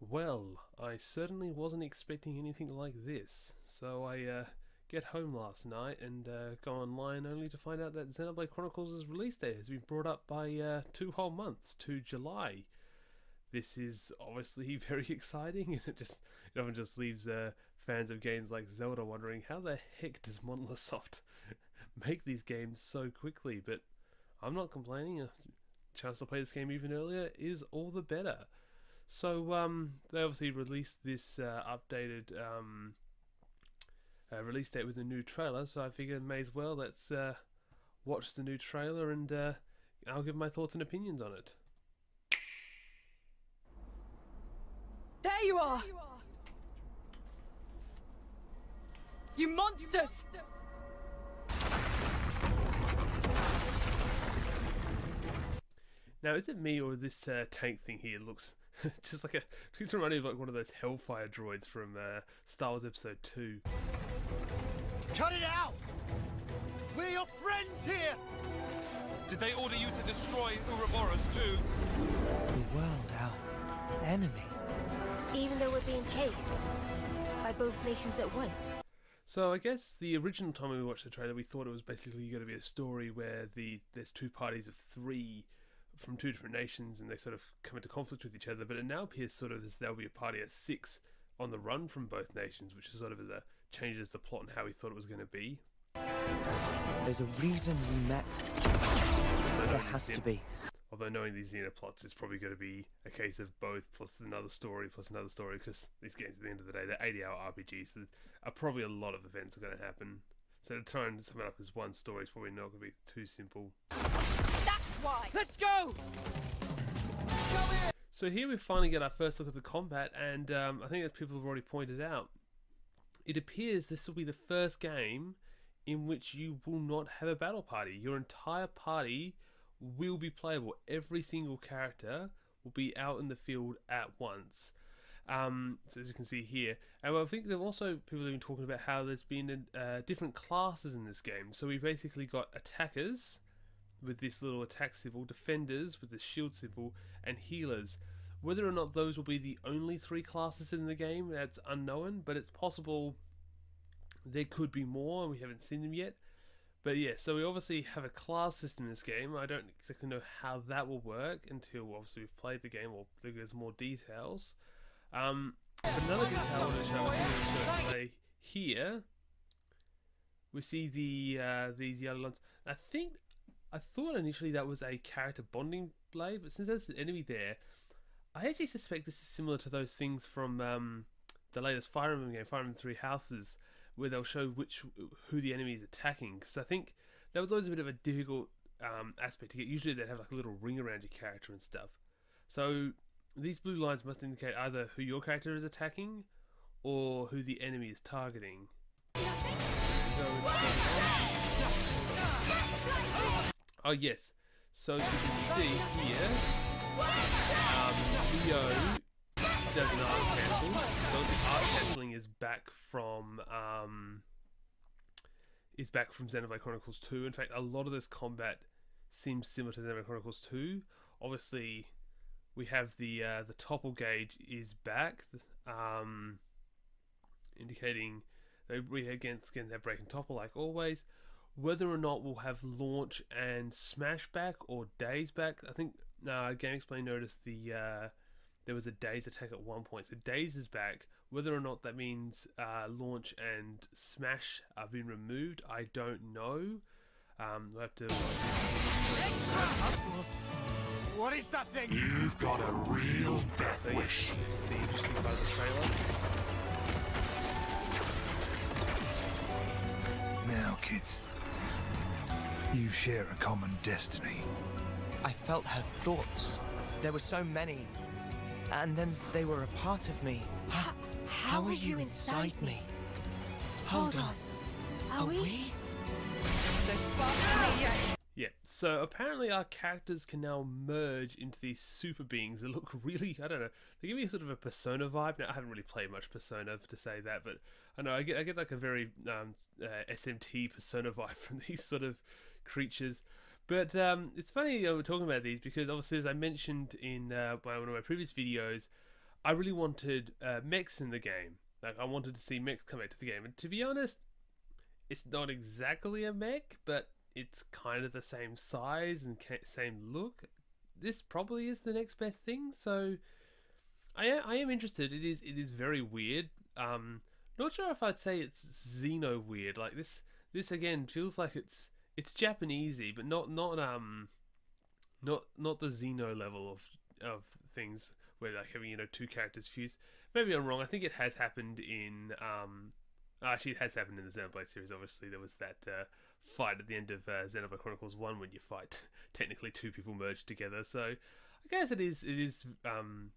Well, I certainly wasn't expecting anything like this. So I get home last night and go online only to find out that Xenoblade Chronicles' release date has been brought up by 2 whole months to July. This is obviously very exciting, and it often just leaves fans of games like Zelda wondering how the heck does Monolith Soft make these games so quickly. But I'm not complaining. A chance to play this game even earlier is all the better. So they obviously released this updated release date with a new trailer. So I figured may as well let's watch the new trailer and I'll give my thoughts and opinions on it. There you are! You monsters! Now, is it me or this tank thing here looks just like it's reminding me of like one of those Hellfire droids from Star Wars Episode 2. Cut it out! We're your friends here! Did they order you to destroy Ouroboros too? The world, our enemy. Even though we're being chased by both nations at once. So I guess the original time we watched the trailer, we thought it was basically going to be a story where there's two parties of three from two different nations, and they sort of come into conflict with each other. But it now appears sort of as there'll be a party of six on the run from both nations, which is sort of as a changes the plot and how we thought it was going to be. There's a reason we met. There has to be. Although knowing these Xenoplots, it's probably going to be a case of both plus another story, because these games at the end of the day, they're 80-hour RPGs, so probably a lot of events are going to happen. So to try and sum it up as one story is probably not going to be too simple. That's why! Let's go! So here we finally get our first look at the combat, and I think as people have already pointed out, it appears this will be the first game in which you will not have a battle party. Your entire party will be playable. Every single character will be out in the field at once. So as you can see here, and I think people have been talking about how there's been different classes in this game. So we basically got attackers with this little attack symbol, defenders with the shield symbol, and healers. Whether or not those will be the only three classes in the game, that's unknown, but it's possible there could be more and we haven't seen them yet. But yeah, so we obviously have a class system in this game. I don't exactly know how that will work until obviously we've played the game or there's more details. But another detail I want to show here, we see these yellow lines. I thought initially that was a character bonding blade, but since there's an enemy there, I actually suspect this is similar to those things from the latest Fire Emblem game, Fire Emblem Three Houses, where they'll show who the enemy is attacking. Because I think that was always a bit of a difficult aspect to get. Usually they'd have like a little ring around your character and stuff. So these blue lines must indicate either who your character is attacking or who the enemy is targeting. Oh yes, so you can see here, Leo does an art cancel. So the art cancelling is back from Xenoblade Chronicles 2. In fact, a lot of this combat seems similar to Xenoblade Chronicles 2. Obviously, we have the topple gauge is back, indicating they again have break and topple like always. Whether or not we'll have launch and smash back or daze back, I think GameXplain noticed there was a daze attack at one point, so daze is back. Whether or not that means launch and smash are being removed, I don't know. We'll have to. What is that thing? You've got a real death wish. The interesting part of the trailer. Now, kids, you share a common destiny. I felt her thoughts. There were so many. And then they were a part of me. How are you inside me? Hold on. Are we? Yeah, so apparently our characters can now merge into these super beings that look really, I don't know, they give me sort of a Persona vibe. Now, I haven't really played much Persona to say that, but I know I get like a very SMT Persona vibe from these sort of creatures. But it's funny we're talking about these because obviously, as I mentioned in one of my previous videos, I really wanted mechs in the game. Like, I wanted to see mechs come into the game. And to be honest, it's not exactly a mech, but it's kind of the same size and same look. This probably is the next best thing, so I am interested. It is very weird. Not sure if I'd say it's Xeno weird. Like, this again feels like it's Japanesey, but not the Xeno level of things where like having, you know, two characters fused. Maybe I'm wrong. I think it has happened in actually it has happened in the Xenoblade series. Obviously, there was that fight at the end of Xenoblade Chronicles 1 when you fight technically two people merged together. So I guess it is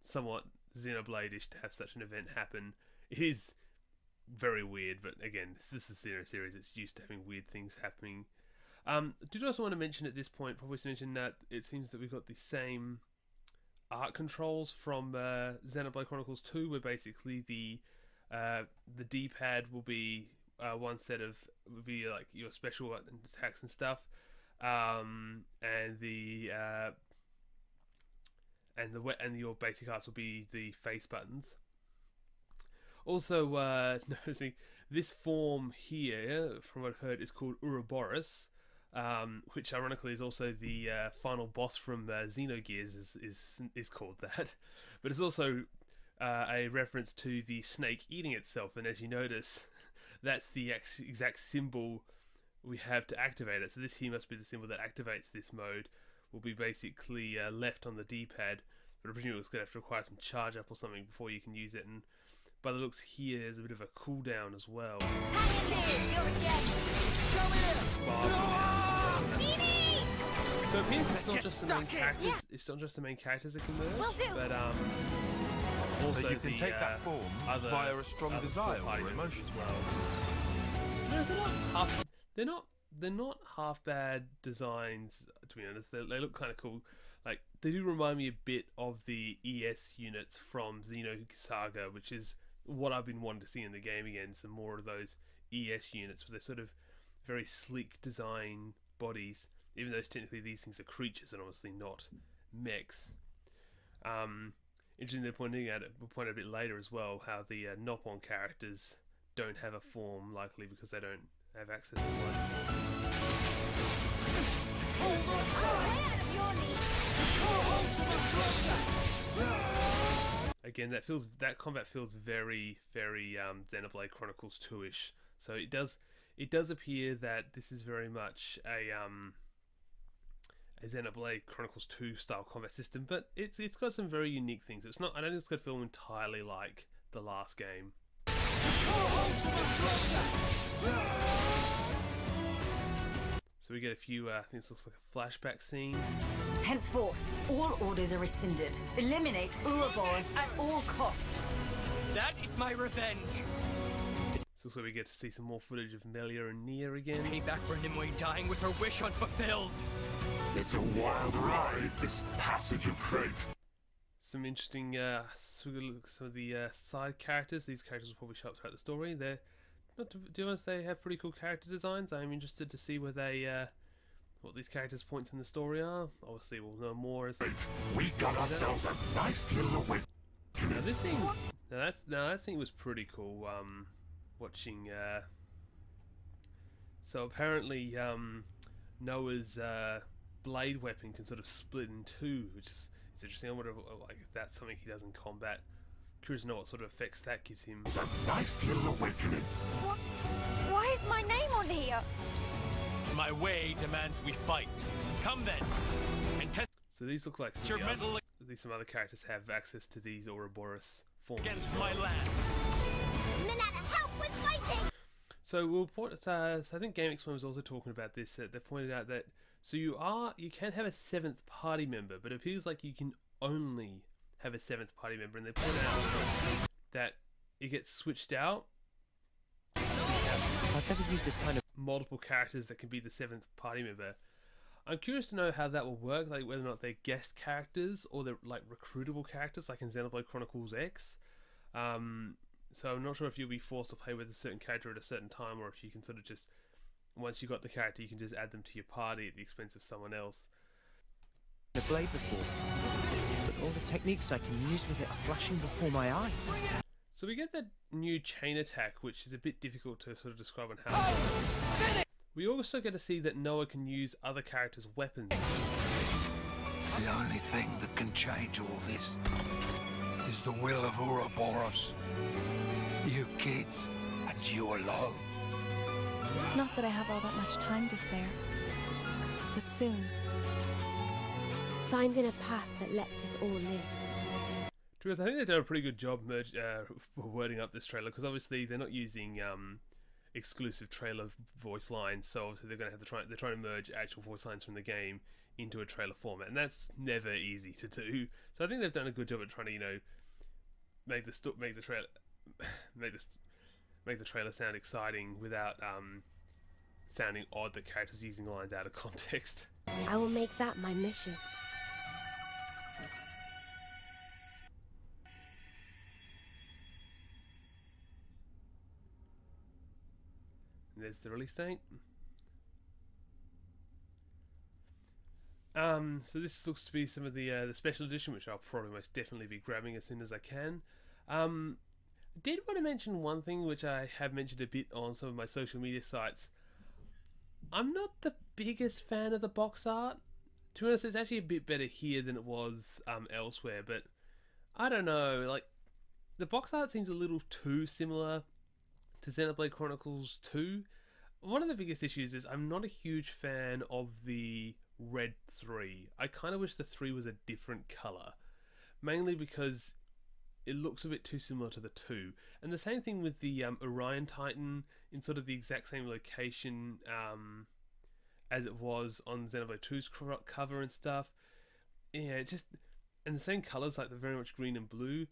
somewhat Xenoblade-ish to have such an event happen. It is very weird, but again, this is the Xeno series. It's used to having weird things happening. Did also want to mention at this point, probably to mention that it seems that we've got the same art controls from Xenoblade Chronicles 2, where basically the D-pad will be one set of like your special attacks and stuff, and your basic arts will be the face buttons. Also, noticing this form here, from what I've heard, is called Ouroboros, which ironically is also the final boss from Xenogears is called that. But it's also a reference to the snake eating itself, and as you notice, that's the exact symbol we have to activate it. So this here must be the symbol that activates this mode. Will be basically left on the D-pad, but I presume it's going to have to require some charge up or something before you can use it. And by the looks here, there's a bit of a cooldown as well. So it appears it's not just the main characters. It's not just the main characters that can merge, but also so you can take that form via a strong desire or emotion as well. No, they're not half bad designs, to be honest. They look kind of cool. Like, they do remind me a bit of the ES units from Xenosaga, which is what I've been wanting to see in the game again. Some more of those ES units with their sort of very sleek design bodies, even though technically these things are creatures and obviously not mechs. Interesting, they're pointing at it. We'll point out a bit later as well how the Nopon characters don't have a form, likely because they don't have access to one. Again, that combat feels very, very Xenoblade Chronicles 2-ish. So it does appear that this is very much a Xenoblade Chronicles 2 style combat system, but it's got some very unique things. It's not. I don't think it's going to feel entirely like the last game. So we get a few, I think this looks like a flashback scene. Henceforth, all orders are rescinded. Eliminate Ouroboros at all costs. That is my revenge. So also we get to see some more footage of Melia and Nia again. Payback for Nimue dying with her wish unfulfilled. It's a wild ride, this passage of fate. Some interesting, so we look at some of the side characters. These characters will probably show up throughout the story. They're not. To be honest, they have pretty cool character designs. I'm interested to see where they, what these characters' points in the story are. Obviously, we'll know more as. We got ourselves a nice little awakening. Now this scene, that scene was pretty cool. Watching. So apparently, Noah's blade weapon can sort of split in two, which is it's interesting. I wonder like if that's something he does in combat. Curious to know what sort of effects that gives him. It's a nice little awakening. What? Why is my name on here? My way demands we fight. Come then, and test. So these look like some other characters have access to these Ouroboros forms against my lance. Minetta, help with fighting! So we'll point. So I think Game Explainer was also talking about this. They pointed out that you can have a 7th party member, but it appears like you can only have a 7th party member, and they pointed out that it gets switched out. I've never used this kind of multiple characters that can be the 7th party member. I'm curious to know how that will work, like whether or not they're guest characters or they're like recruitable characters, like in Xenoblade Chronicles X. So I'm not sure if you'll be forced to play with a certain character at a certain time, or if you can sort of just, once you got the character, you can just add them to your party at the expense of someone else. the blade before, but all the techniques I can use with it are flashing before my eyes. So we get that new chain attack, which is a bit difficult to sort of describe on how. We also get to see that Noah can use other characters' weapons. The only thing that can change all this is the will of Ouroboros. You kids, and you alone. Not that I have all that much time to spare, but soon. Finding a path that lets us all live. To be honest, I think they've done a pretty good job wording up this trailer, because obviously they're not using exclusive trailer voice lines, so obviously they're trying to merge actual voice lines from the game into a trailer format, and that's never easy to do. So I think they've done a good job at trying to, you know, make the trailer sound exciting without sounding odd that characters using lines out of context. I will make that my mission. And there's the release date. So this looks to be some of the special edition, which I'll probably most definitely be grabbing as soon as I can. Did want to mention one thing, which I have mentioned a bit on some of my social media sites. I'm not the biggest fan of the box art. To be honest, it's actually a bit better here than it was elsewhere, but I don't know, like, the box art seems a little too similar to Xenoblade Chronicles 2. One of the biggest issues is I'm not a huge fan of the red 3. I kind of wish the 3 was a different colour, mainly because it looks a bit too similar to the 2. And the same thing with the Orion Titan in sort of the exact same location as it was on Xenoblade 2's cover and stuff. Yeah, it just, and the same colours, like they're very much green and blue.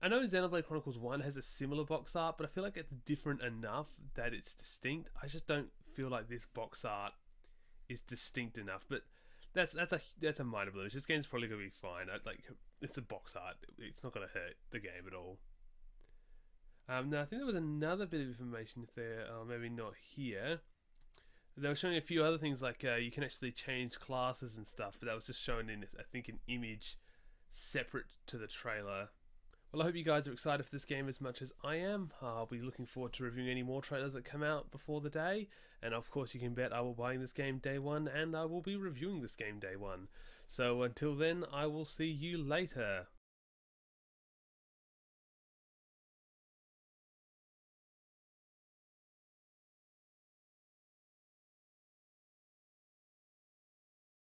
I know Xenoblade Chronicles 1 has a similar box art, but I feel like it's different enough that it's distinct. I just don't feel like this box art is distinct enough, but that's a minor blemish. This game's probably gonna be fine. It's a box art. It's not gonna hurt the game at all. Now I think there was another bit of information if there, maybe not here. They were showing a few other things, like you can actually change classes and stuff, but that was just shown in, I think, an image separate to the trailer. Well, I hope you guys are excited for this game as much as I am. I'll be looking forward to reviewing any more trailers that come out before the day. And of course, you can bet I will be buying this game day one, and I will be reviewing this game day one. So until then, I will see you later.